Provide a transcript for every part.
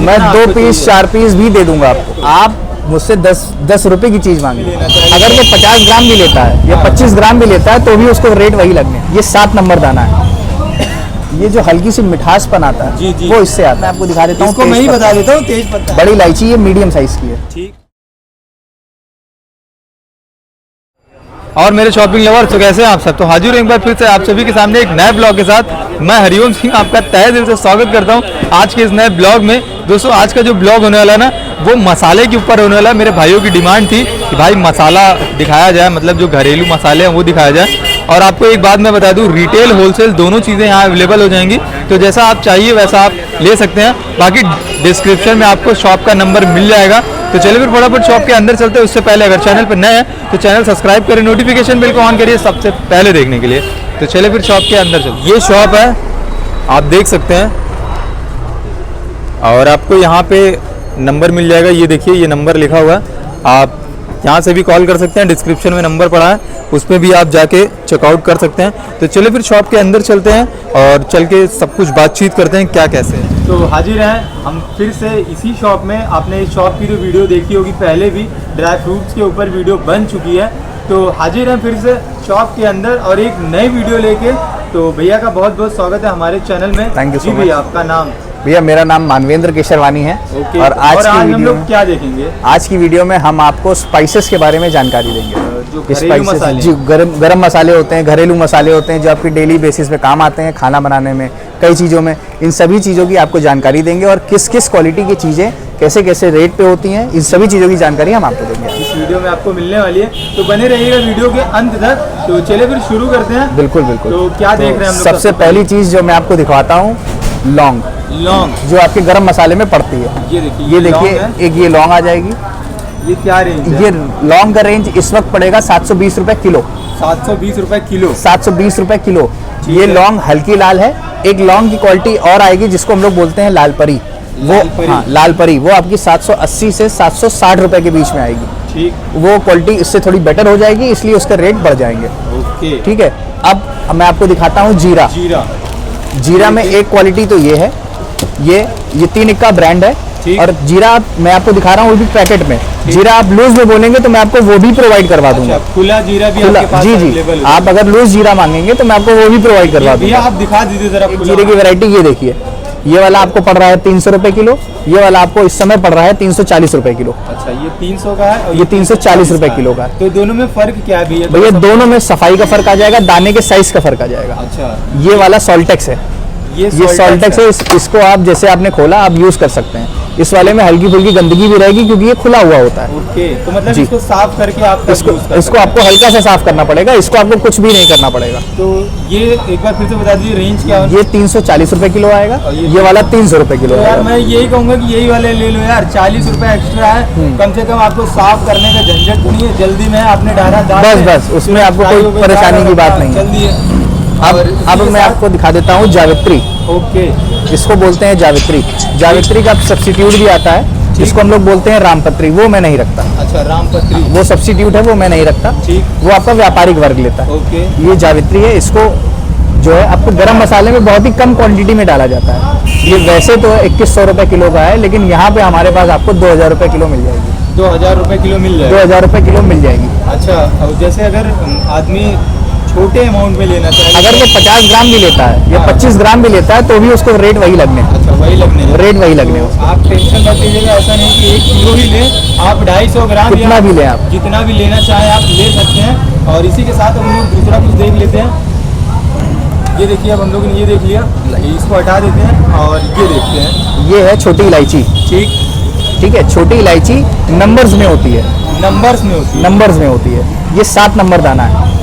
मैं 2 piece 4 piece भी दे दूंगा आपको। आप मुझसे 10 रुपए की चीज मांगे, अगर वो 50 ग्राम भी लेता है या 25 ग्राम भी लेता है तो भी उसको रेट वही लगने। ये 7 नंबर दाना है। ये जो हल्की सी मिठासपन आता है जी जी, वो इससे आता है। मैं आपको दिखा देता हूँ, इसको मैं ही बता देता हूँ। तेज पत्ता बड़ी इलायची, ये मीडियम साइज की है। ठीक। और मेरे शॉपिंग लवर तो कैसे हैं आप सब? तो हाजिर हूं एक बार फिर से आप सभी के सामने एक नए ब्लॉग के साथ। मैं हरिओम सिंह आपका तहे दिल से स्वागत करता हूं आज के इस नए ब्लॉग में। दोस्तों आज का जो ब्लॉग होने वाला है ना, वो मसाले के ऊपर होने वाला है। मेरे भाइयों की डिमांड थी कि भाई मसाला दिखाया जाए, मतलब जो घरेलू मसाले हैं वो दिखाया जाए। और आपको एक बात मैं बता दूं, रिटेल होलसेल दोनों चीज़ें यहाँ अवेलेबल हो जाएंगी, तो जैसा आप चाहिए वैसा आप ले सकते हैं। बाकी डिस्क्रिप्शन में आपको शॉप का नंबर मिल जाएगा। तो चलिए फिर फटाफट शॉप के अंदर चलते हैं। उससे पहले अगर चैनल पर नए हैं तो चैनल सब्सक्राइब करें, नोटिफिकेशन बिल को ऑन करिए सबसे पहले देखने के लिए। तो चलिए फिर शॉप के अंदर चलते हैं। ये शॉप है, आप देख सकते हैं, और आपको यहाँ पे नंबर मिल जाएगा। ये देखिए, ये नंबर लिखा हुआ है, आप यहाँ से भी कॉल कर सकते हैं। डिस्क्रिप्शन में नंबर पड़ा है, उसमें भी आप जाके चेकआउट कर सकते हैं। तो चलिए फिर शॉप के अंदर चलते हैं और चल के सब कुछ बातचीत करते हैं क्या कैसे है। तो हाजिर हैं हम फिर से इसी शॉप में। आपने इस शॉप की जो वीडियो देखी होगी पहले भी, ड्राई फ्रूट्स के ऊपर वीडियो बन चुकी है। तो हाजिर हैं फिर से शॉप के अंदर और एक नई वीडियो लेके। तो भैया का बहुत बहुत स्वागत है हमारे चैनल में। Thank you so much. भैया आपका नाम? भैया मेरा नाम मानवेंद्र केशरवानी है। और आज की हम लोग क्या देखेंगे? आज की वीडियो में हम आपको स्पाइसेस के बारे में जानकारी देंगे। जो घरेलू मसाले, जी गरम मसाले होते हैं, घरेलू मसाले होते हैं जो आपकी डेली बेसिस पे काम आते हैं खाना बनाने में, कई चीज़ों में। इन सभी चीज़ों की आपको जानकारी देंगे और किस किस क्वालिटी की चीज़ें कैसे कैसे रेट पे होती हैं, इन सभी चीज़ों की जानकारी हम आपको देंगे। इस वीडियो में आपको मिलने वाली है, तो बने रहिएगा वीडियो के अंत तक। तो चलिए फिर शुरू करते हैं। बिल्कुल बिल्कुल। तो क्या देख रहे हैं हम लोग? सबसे पहली चीज़ जो मैं आपको दिखाता हूँ, लौंग। जो आपके गरम मसाले में पड़ती है। ये देखिए, ये देखिए, एक ये लौंग आ जाएगी। ये क्या रेंज है? ये लौंग का रेंज इस वक्त पड़ेगा 720 रुपए किलो। 720 रुपए किलो? 720 रुपए किलो। ये लौंग हल्की लाल है। एक लौंग की क्वालिटी और आएगी जिसको हम लोग बोलते हैं लाल परी। वो हाँ, लाल परी वो आपकी 780 से 760 रुपए के बीच में आएगी। ठीक। वो क्वालिटी इससे थोड़ी बेटर हो जाएगी, इसलिए उसका रेट बढ़ जाएंगे। ओके, ठीक है। अब मैं आपको दिखाता हूँ जीरा। जीरा में एक क्वालिटी तो ये है, ये 3 इक्का ब्रांड है। और जीरा मैं आपको दिखा रहा हूँ वो भी पैकेट में। जीरा आप लूज में बोलेंगे तो मैं आपको वो भी प्रोवाइड करवा दूंगा। खुला जीरा भी आपके पास जी। आप अगर लूज जीरा मांगेंगे तो मैं आपको वो भी प्रोवाइड करवा दूंगा। आप दिखा दीजिए जरा जीरे की वैरायटी। ये देखिए, ये वाला आपको पड़ रहा है 300 रुपए किलो। ये वाला आपको इस समय पड़ रहा है 340 रुपए किलो। अच्छा, ये 300 का है और ये 340 रुपए किलो का। तो दोनों में फर्क क्या है भैया? भैया दोनों में सफाई का फर्क आ जाएगा, दाने के साइज का फर्क आ जाएगा। अच्छा, ये वाला सॉल्टेक्स है। ये सॉल्टेक्स है। इसको आप जैसे आपने खोला आप यूज कर सकते हैं। इस वाले में हल्की फुल्की गंदगी भी रहेगी क्योंकि ये खुला हुआ होता है। ओके, तो मतलब इसको साफ करके आप इसको आपको हल्का सा साफ करना पड़ेगा। इसको आपको कुछ भी नहीं करना पड़ेगा। तो ये एक बार फिर से बता दीजिए रेंज क्या है? ये 340 रुपए किलो आएगा। ये वाला 300 रुपए किलो। यार मैं यही कहूँगा कि यही वाले ले लो यार, 40 रुपए एक्स्ट्रा है, कम से कम आपको साफ करने का झंझट नहीं है। जल्दी में आपने डाला बस उसमें आपको कोई परेशानी की बात नहीं है। जल्दी है। अब मैं आपको दिखा देता हूँ जावित्री। ओके, इसको बोलते हैं जावित्री। जावित्री का सब्स्टिट्यूट भी आता है जिसको हम लोग बोलते हैं रामपत्री, वो मैं नहीं रखता। अच्छा, रामपत्री वो सब्स्टिट्यूट है, वो मैं नहीं रखता। ठीक, वो आपका व्यापारिक वर्ग लेता है। ओके, ये जावित्री है। इसको जो है आपको गरम मसाले में बहुत ही कम क्वांटिटी में डाला जाता है। ये वैसे तो 2100 रुपए किलो का है, लेकिन यहाँ पे हमारे पास आपको 2000 रुपए किलो मिल जाएगी। 2000 रुपए किलो मिल जाएगी? 2000 रुपए किलो मिल जाएगी। अच्छा, जैसे अगर आदमी छोटे अमाउंट में लेना चाहिए, अगर वो 50 ग्राम भी लेता है या 25 ग्राम भी लेता है तो भी उसको रेट वही लगने। अच्छा, वही लगने, रेट वही लगने। आप टेंशन मत लीजिएगा, ऐसा नहीं कि 1 किलो ही लें, आप 250 ग्राम कितना भी लें, आप जितना भी लेना चाहें आप ले सकते हैं। और इसी के साथ हम लोग दूसरा कुछ देख लेते हैं। ये देखिए, अब हम लोगों ने ये देख लिया, इसको हटा देते हैं और ये देखते हैं। ये है छोटी इलायची। ठीक है। छोटी इलायची नंबर्स में होती है। नंबर्स में होती है। ये 7 नंबर दाना है।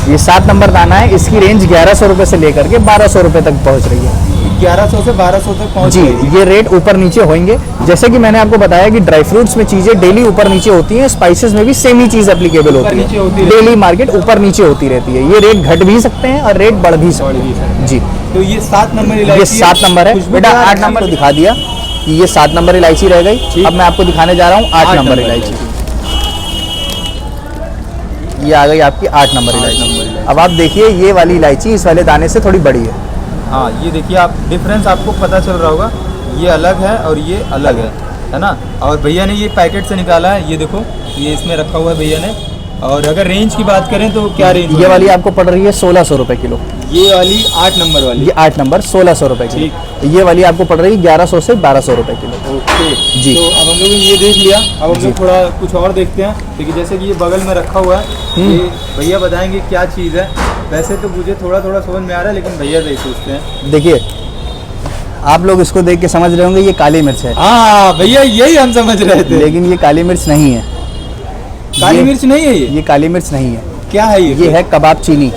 ये 7 नंबर दाना है। इसकी रेंज 1100 रुपए से लेकर के 1200 रुपए तक पहुंच रही है। 1100 से 1200 तक पहुंच जी। ये रेट ऊपर नीचे होंगे। जैसे कि मैंने आपको बताया कि ड्राई फ्रूट्स में चीजें डेली ऊपर नीचे होती हैं, स्पाइसेस में भी सेम ही चीज एप्लीकेबल होती है। डेली मार्केट ऊपर नीचे होती रहती है। ये रेट घट भी सकते हैं और रेट बढ़ भी सकते हैं। जी। तो ये 7 नंबर इलायची, ये 7 नंबर है बेटा। 8 नंबर दिखा दिया कि ये 7 नंबर इलायची रह गई। अब मैं आपको दिखाने जा रहा हूँ 8 नंबर इलायची। ये आ गई आपकी 8 नंबर इलायची। अब आप देखिए, ये वाली इलायची इस वाले दाने से थोड़ी बड़ी है। हाँ, ये देखिए, आप डिफरेंस आपको पता चल रहा होगा। ये अलग है और ये अलग है ना। और भैया ने ये पैकेट से निकाला है, ये देखो ये इसमें रखा हुआ है भैया ने। और अगर रेंज की बात करें तो क्या रेंज? ये वाली आपको पड़ रही है 1600 रुपये किलो। ये वाली 8 नंबर वाली, ये 8 नंबर 1600 रुपये किलो। ये वाली आपको पड़ रही है 1100 से 1200 रुपये किलो। ओके जी। तो अब हम लोग ने ये देख लिया, अब हम लोग थोड़ा कुछ और देखते हैं। देखिए जैसे कि ये बगल में रखा हुआ है, ये भैया बताएंगे क्या चीज़ है। वैसे तो मुझे थोड़ा थोड़ा समझ में आ रहा है, लेकिन भैया से पूछते हैं। देखिए आप लोग इसको देख के समझ रहे होंगे ये काली मिर्च है। हाँ भैया यही हम समझ रहे थे, लेकिन ये काली मिर्च नहीं है। काली मिर्च नहीं है ये काली मिर्च नहीं है। क्या है ये? है कबाब चीनी।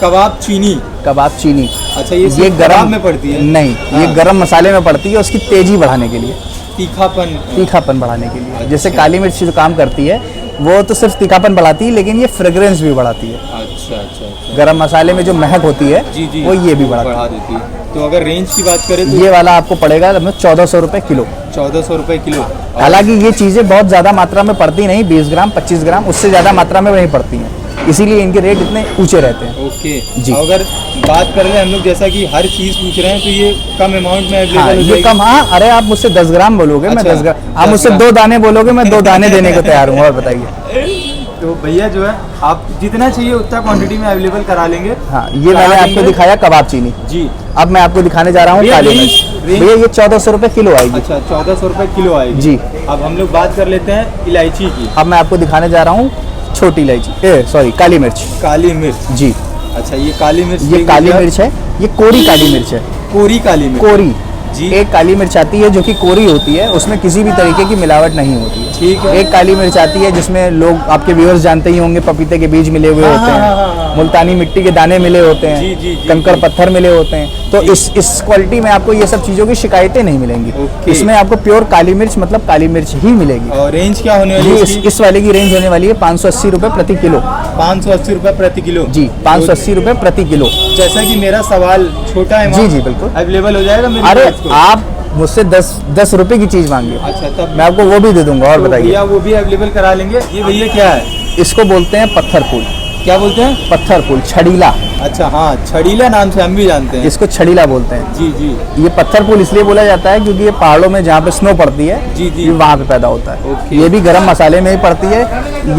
कबाब चीनी? कबाब चीनी। अच्छा ये गरम में पड़ती है? नहीं, ये गरम मसाले में पड़ती है, उसकी तेजी बढ़ाने के लिए, तीखापन बढ़ाने के लिए। अच्छा। जैसे काली मिर्च जो काम करती है वो तो सिर्फ तीखापन बढ़ाती है, लेकिन ये फ्रेग्रेंस भी बढ़ाती है। अच्छा। गरम मसाले में जो महक होती है जी वो ये भी बढ़ा देती है। तो अगर रेंज की बात करें तो ये वाला आपको पड़ेगा 1400 रुपये किलो। 1400 रुपये किलो। हालांकि ये चीज़ें बहुत ज़्यादा मात्रा में पड़ती नहीं, 20 ग्राम 25 ग्राम, उससे ज़्यादा मात्रा में नहीं पड़ती हैं, इसीलिए इनके रेट इतने ऊंचे रहते हैं। ओके जी। अगर बात कर रहे हैं हम लोग जैसा कि हर चीज़ पूछ रहे हैं, तो ये कम अमाउंट में हाँ, अवेलेबल ये कम। हाँ, अरे आप मुझसे 10 ग्राम बोलोगे, मैं 10 ग्राम, आप मुझसे 2 दाने बोलोगे, मैं 2 दाने देने को तैयार हूँ। और बताइए। तो भैया जो है आप जितना चाहिए उतना क्वांटिटी में अवेलेबल करा लेंगे। हाँ, ये मैंने आपको दिखाया कबाब चीनी। जी। अब मैं आपको दिखाने जा रहा हूँ काली मिर्च। भैया ये 1400 रुपये किलो आएगी। अच्छा 1400 रुपये किलो आएगी जी। अब हम लोग बात कर लेते हैं इलायची की। अब मैं आपको दिखाने जा रहा हूँ छोटी इलायची, सॉरी काली मिर्च। काली मिर्च? जी। अच्छा ये काली मिर्च? ये काली मिर्च है, ये कोरी काली मिर्च है। कोरी काली मिर्च? कोरी जी। एक काली मिर्च आती है जो कि कोरी होती है, उसमें किसी भी तरीके की मिलावट नहीं होती है। ठीक है। एक काली मिर्च आती है जिसमें लोग, आपके व्यूअर्स जानते ही होंगे, पपीते के बीज मिले हुए होते हैं, मुल्तानी मिट्टी के दाने मिले होते हैं, जी, कंकड़ पत्थर मिले होते हैं। तो इस क्वालिटी में आपको ये सब चीज़ों की शिकायतें नहीं मिलेंगी। इसमें आपको प्योर काली मिर्च मतलब काली मिर्च ही मिलेगी। और रेंज क्या होने वाली है? इस वाले की रेंज होने वाली है 580 रुपये प्रति किलो। 580 रुपये प्रति किलो? जी, 580 रुपये प्रति किलो। जैसा कि मेरा सवाल छोटा है, जी बिल्कुल अवेलेबल हो जाएगा मेरे? अरे आप मुझसे 10 रुपए की चीज मांगिए। अच्छा तब मैं आपको वो भी दे दूंगा। और तो बताइए। भैया वो भी अवेलेबल करा लेंगे। ये भैया क्या है? इसको बोलते हैं पत्थर फूल। क्या बोलते हैं? पत्थर फूल, छड़ीला। अच्छा हाँ, छड़ीला नाम से हम भी जानते हैं। इसको छड़ीला बोलते हैं। जी जी। ये पत्थर फूल इसलिए बोला जाता है क्योंकि ये पहाड़ों में जहाँ पे स्नो पड़ती है, जी जी, ये वहाँ पे पैदा होता है। ओके। ये भी गरम मसाले में ही पड़ती है,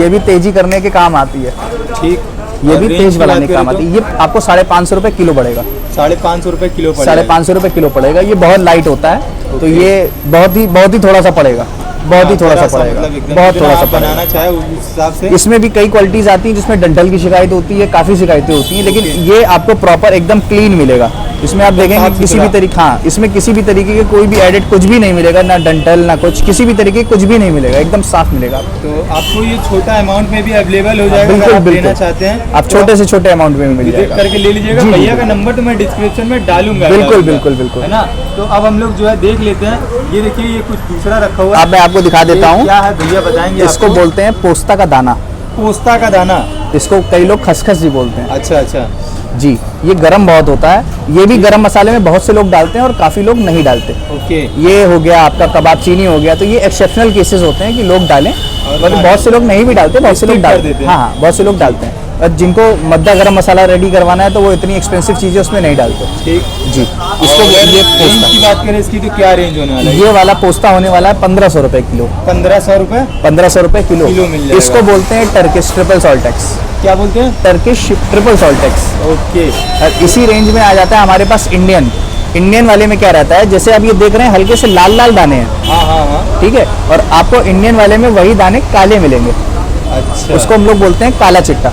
ये भी तेजी करने के काम आती है। ठीक। ये भी तेज बनाने के काम आती है। ये आपको 550 रुपये किलो पड़ेगा। 550 रुपये किलो? 550 रुपये किलो पड़ेगा। ये बहुत लाइट होता है, तो ये बहुत ही थोड़ा सा पड़ेगा, बहुत ही थोड़ा सा पड़ेगा, बहुत थोड़ा सा बनाना चाहे उस हिसाब से। इसमें भी कई क्वालिटीज आती हैं जिसमें डंठल की शिकायत होती है, काफ़ी शिकायतें होती हैं, लेकिन ये आपको प्रॉपर एकदम क्लीन मिलेगा। इसमें आप देखेंगे किसी भी तरीके, हाँ, इसमें किसी भी तरीके के कोई भी एडिट कुछ भी नहीं मिलेगा, ना डंठल ना कुछ, किसी भी तरीके कुछ भी नहीं मिलेगा, एकदम साफ मिलेगा। तो आपको ये छोटा अमाउंट में भी अवेलेबल हो जाएगा? बिल्कुल बिल्कुल लेना बिल्कुल। चाहते हैं आप छोटे से छोटे अमाउंट में भी मिल जाएगा, करके ले लीजिएगा। जी, भैया जी, का नंबर तो मैं डिस्क्रिप्शन में डालूंगा। बिल्कुल बिल्कुल बिल्कुल, है ना। तो अब हम लोग जो है देख लेते हैं। ये देखिए ये कुछ दूसरा रखा हुआ है। अब मैं आपको दिखा देता हूँ। क्या है भैया बताएंगे? इसको बोलते हैं पोस्ता का दाना। पोस्ता का दाना? इसको कई लोग खसखस भी बोलते हैं। अच्छा अच्छा जी। ये गरम बहुत होता है, ये भी गरम मसाले में बहुत से लोग डालते हैं और काफ़ी लोग नहीं डालते। ओके। ये हो गया आपका कबाब चीनी हो गया, तो ये एक्सेप्शनल केसेस होते हैं कि लोग डालें, और बहुत से लोग नहीं भी डालते, बहुत से लोग डालते हैं। हाँ हाँ, बहुत से लोग डालते हैं। और जिनको मद्दा गरम मसाला रेडी करवाना है तो वो इतनी एक्सपेंसिव चीज़ें उसमें नहीं डालते। ठीक जी। इसको ये रेंज की बात करें इसकी, तो क्या रेंज होने वाला है? ये वाला पोस्ता होने वाला है 1500 रुपये किलो। 1500 रुपये? 1500 रुपये किलो मिल जाएगा। इसको बोलते हैं टर्किश ट्रिपल सॉल्ट टैक्स। क्या बोलते हैं? Turkish triple salt tax. Okay. और इसी रेंज में आ जाता है हमारे पास इंडियन वाले में क्या रहता है, जैसे आप ये देख रहे हैं हल्के से लाल लाल दाने हैं। हाँ हाँ हाँ। ठीक है। और आपको इंडियन वाले में वही दाने काले मिलेंगे। अच्छा। उसको हम लोग बोलते हैं काला चिट्टा।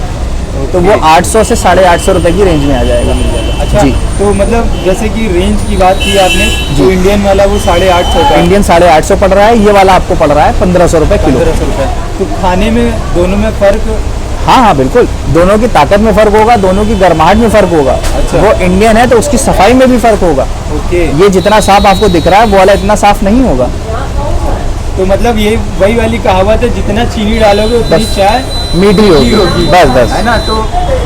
तो वो 800 से 850 रुपए की रेंज में आ जाएगा। अच्छा जी। तो मतलब जैसे कि रेंज की बात की आपने, जो इंडियन वाला वो 850 का, इंडियन 850 पड़ रहा है, ये वाला आपको पड़ रहा है 1500 रुपए किलो। 1500 रुपये। तो खाने में दोनों में फर्क? हाँ हाँ बिल्कुल, दोनों की ताकत में फर्क होगा, दोनों की गर्माहट में फर्क होगा। अच्छा। वो इंडियन है तो उसकी सफाई में भी फर्क होगा। ओके। ये जितना साफ आपको दिख रहा है वो वाला इतना साफ नहीं होगा। तो मतलब ये वही वाली कहावत है, जितना चीनी डालोगे उतनी चाय मीठी होगी। बस है ना। तो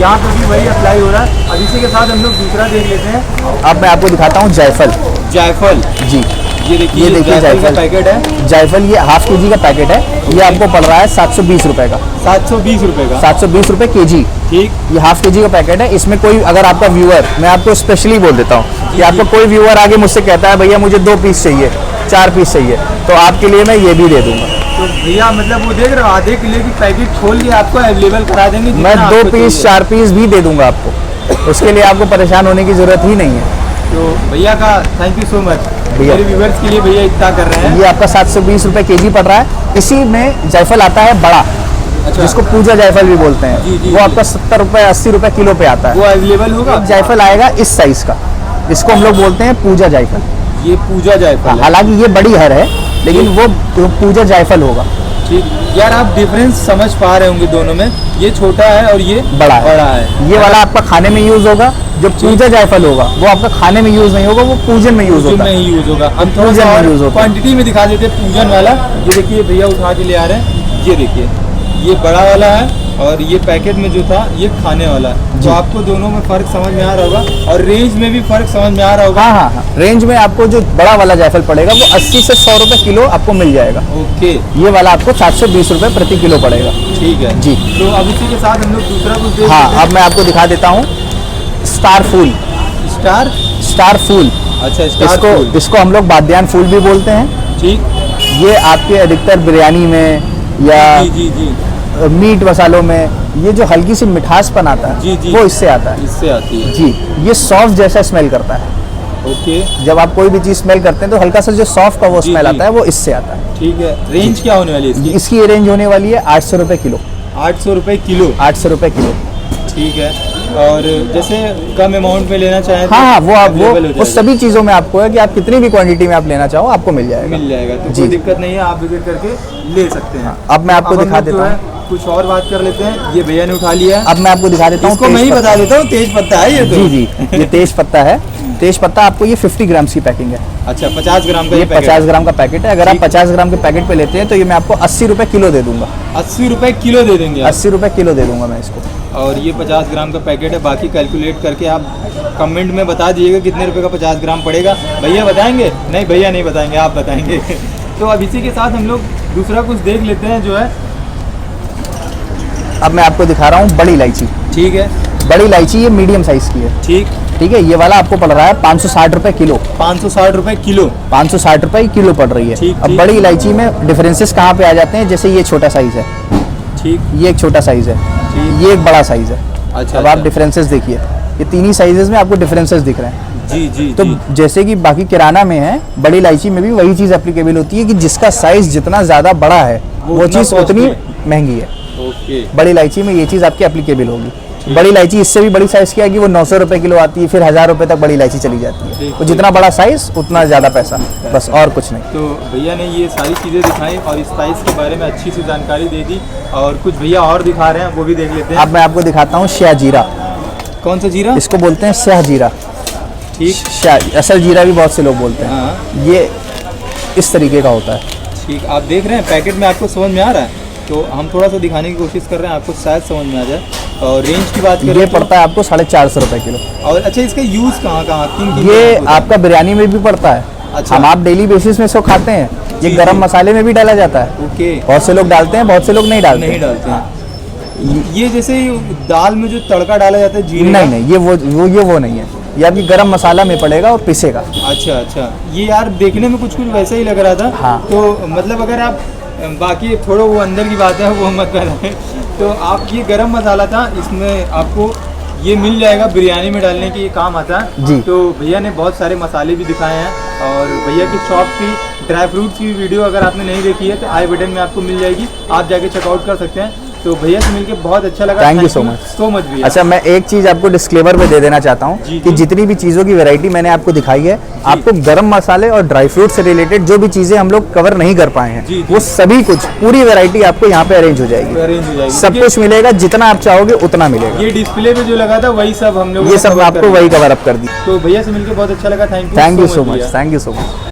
यहाँ पे भी वही अप्लाई हो रहा है। अब इसी के साथ हम लोग दूसरा देख लेते हैं। अब मैं आपको दिखाता हूँ जायफल। जायफल? जी। ये देखिए जायफल का पैकेट है। जायफल ये हाफ केजी का पैकेट है। ये आपको पड़ रहा है 720 रुपए का। 720 रुपये का? 720 रुपए केजी। ठीक। ये हाफ केजी का पैकेट है। इसमें कोई अगर आपका व्यूअर, मैं आपको स्पेशली बोल देता हूँ, कि आपको कोई व्यूअर आगे मुझसे कहता है भैया मुझे 2 पीस चाहिए, 4 पीस चाहिए, तो आपके लिए मैं ये भी दे दूंगा। तो भैया मतलब वो देख रहे हो आधे किलो की पैकेट खोल के आपको अवेलेबल करा देंगे। मैं 2 पीस 4 पीस भी दे दूंगा आपको, उसके लिए आपको परेशान होने की जरूरत ही नहीं है। तो भैया का थैंक यू सो मच, मेरे व्यूअर्स के लिए भैया इतना कर रहे हैं। ये आपका 720 रुपये केजी पड़ रहा है। इसी में जायफल आता है बड़ा, अच्छा। जिसको पूजा जायफल भी बोलते हैं, जी, जी, वो जी। आपका 70 रुपये 80 रुपये किलो पे आता वो है। अवेलेबल होगा। एक जायफल आएगा इस साइज का, इसको हम लोग बोलते हैं पूजा जायफल। ये पूजा जायफल है। हालांकि ये बड़ी हर है, लेकिन वो पूजा जायफल होगा। ठीक यार, आप डिफरेंस समझ पा रहे होंगे दोनों में, ये छोटा है और ये बड़ा है। ये वाला आपका खाने में यूज होगा, जो पूजा जायफल होगा वो आपका खाने में यूज नहीं होगा, वो पूजन में यूज होता है। में ही यूज होगा। हम थोड़ा पूजन सा में यूज होता है। क्वांटिटी में दिखा देते हैं पूजन वाला। ये देखिए भैया उठा के ले आ रहे हैं, ये देखिए ये बड़ा वाला है और ये पैकेट में जो था ये खाने वाला है। तो आपको दोनों में फर्क समझ में आ रहा होगा और रेंज में भी फर्क समझ में आ रहा होगा। हाँ, रेंज में आपको जो बड़ा वाला जायफल पड़ेगा वो 80 से 100 रुपये किलो आपको मिल जाएगा। ओके, ये वाला आपको 720 रुपये प्रति किलो पड़ेगा। ठीक है जी। तो अब इसी के साथ हम लोग दूसरा कुछ देख हाँ, लेते हैं। अब मैं आपको दिखा देता हूँ स्टार फूल। स्टार फूल, अच्छा स्टार फूल। इसको हम लोग बाद्यान फूल भी बोलते हैं। ठीक, ये आपके अधिकतर बिरयानी में या जी जी जी मीट मसालों में ये जो हल्की सी मिठासपन आता है, जी, जी। वो इससे आता है। इससे आती है। जी, ये सॉफ्ट जैसा स्मेल करता है। ओके, जब आप कोई भी चीज़ स्मेल करते हैं तो हल्का सा जो सॉफ्ट का वो जी, स्मेल जी। आता है, वो इससे आता है। ठीक है। रेंज क्या होने वाली है इसकी? इसकी ये रेंज होने वाली है 800 रुपये किलो। 800 रुपये किलो। 800 रुपये किलो। ठीक है। और जैसे कम अमाउंट में लेना चाहें तो हाँ, वो available हो वो जाएगा। सभी चीज़ों में आपको है कि आप कितनी भी क्वांटिटी में आप लेना चाहो आपको मिल जाएगा। मिल जाएगा, तो जी। कोई दिक्कत नहीं है, आप विजिट करके ले सकते हैं। अब मैं आपको अब हम दिखा लोग जो देता है कुछ और बात कर लेते हैं। ये भैया ने उठा लिया है। अब मैं आपको दिखा देता हूँ। इसको मैं ही तेज बता देता हूँ, तेज पत्ता है ये तो। जी जी, ये तेज पत्ता है। तेज पत्ता आपको ये 50 ग्राम्स की पैकिंग है। अच्छा, 50 ग्राम का ये पैकेट। 50 ग्राम का पैकेट है। अगर आप ठीक। 50 ग्राम के पैकेट पे लेते हैं तो ये मैं आपको 80 रुपये किलो दे दूंगा। 80 रुपये किलो दे देंगे आप। 80 रुपये किलो दे दूंगा मैं इसको। और ये 50 ग्राम का पैकेट है। बाकी कैलकुलेट करके आप कमेंट में बता दीजिएगा कितने रुपए का 50 ग्राम पड़ेगा। भैया बताएंगे? नहीं भैया नहीं बताएंगे, आप बताएंगे। तो अब इसी के साथ हम लोग दूसरा कुछ देख लेते हैं जो है। अब मैं आपको दिखा रहा हूँ बड़ी इलायची। ठीक है। बड़ी इलायची ये मीडियम साइज की है। ठीक है, ये वाला आपको पड़ रहा है 560 रुपये किलो। 560 रुपये किलो। 560 रुपये किलो पड़ रही है। ठीक, अब ठीक। बड़ी इलायची में डिफरेंसेस कहाँ पे आ जाते हैं, जैसे ये छोटा साइज है, ठीक। ये एक छोटा साइज है, ठीक। ये एक बड़ा साइज है। अच्छा, अब आप अच्छा। डिफरेंसेस देखिए, ये तीन ही साइजेस में आपको डिफरेंसेस दिख रहे हैं। जी जी तो जी। जैसे कि बाकी किराना में है, बड़ी इलायची में भी वही चीज़ एप्लीकेबल होती है कि जिसका साइज जितना ज़्यादा बड़ा है वो उतना चीज़ उतनी costly महंगी है। ओके। बड़ी इलायची में ये चीज़ आपकी एप्लीकेबल होगी। बड़ी इलायची इससे भी बड़ी साइज की आएगी, वो 900 रुपये किलो आती है, फिर 1000 रुपये तक बड़ी इलायची चली जाती है। ठीक, तो जितना बड़ा साइज उतना ज़्यादा पैसा, बस और कुछ नहीं। तो भैया ने ये सारी चीज़ें दिखाई और इस साइज़ के बारे में अच्छी सी जानकारी दे दी। और कुछ भैया और दिखा रहे हैं, वो भी देख लेते हैं। अब मैं आपको दिखाता हूँ स्याह जीरा। कौन सा जीरा? इसको बोलते हैं स्याह जीरा। ठीक। स्याह, असल जीरा भी बहुत से लोग बोलते हैं। हाँ ये इस तरीके का होता है। ठीक, आप देख रहे हैं पैकेट में आपको समझ में आ रहा है। तो हम थोड़ा सा दिखाने की कोशिश कर रहे हैं, आपको शायद समझ में आ जाए। और रेंज की बात करें ये तो- पड़ता है आपको 450 रुपये किलो। और अच्छा, इसका यूज़ कहाँ कहाँ किन ये आपका बिरयानी में भी पड़ता है। अच्छा। हम आप डेली बेसिस में इसको खाते हैं। ये जी, गरम जी। मसाले में भी डाला जाता है। ओके। बहुत से लोग डालते हैं, बहुत से लोग नहीं डालते। नहीं डालते हैं। ये जैसे दाल में जो तड़का डाला जाता है जीरे का? नहीं, ये वो नहीं है। ये आपकी गरम मसाला में पड़ेगा और पिसेगा। अच्छा अच्छा, ये यार देखने में कुछ वैसा ही लग रहा था। हाँ। तो मतलब अगर आप बाकी थोड़ा वो अंदर की बात है वो मत बताएं। तो आप ये गरम मसाला था, इसमें आपको ये मिल जाएगा, बिरयानी में डालने के ये काम आता है। जी। तो भैया ने बहुत सारे मसाले भी दिखाए हैं और भैया की शॉप की ड्राई फ्रूट्स की वीडियो अगर आपने नहीं देखी है तो आई बटन में आपको मिल जाएगी, आप जाके चेकआउट कर सकते हैं। तो भैया से मिलके बहुत अच्छा लगा। Thank you so much। So much भैया। अच्छा, मैं एक चीज़ आपको डिस्क्लेमर में दे देना चाहता हूँ जी, कि जी। जितनी भी चीज़ों की वैरायटी मैंने आपको दिखाई है, आपको गरम मसाले और ड्राई फ्रूट से रिलेटेड जो भी चीज़ें हम लोग कवर नहीं कर पाए हैं, जी, जी। वो सभी कुछ पूरी वैरायटी आपको यहाँ पे अरेंज हो जाएगी। अरेंज हो जाएगी। सब कुछ मिलेगा, जितना आप चाहोगे उतना मिलेगा। ये डिस्प्ले पे जो लगा था वही सब हम लोग ये सब आपको वही कवर अप कर दी। तो भैया से मिलकर बहुत अच्छा लगा। Thank you thank you so much, thank you so much.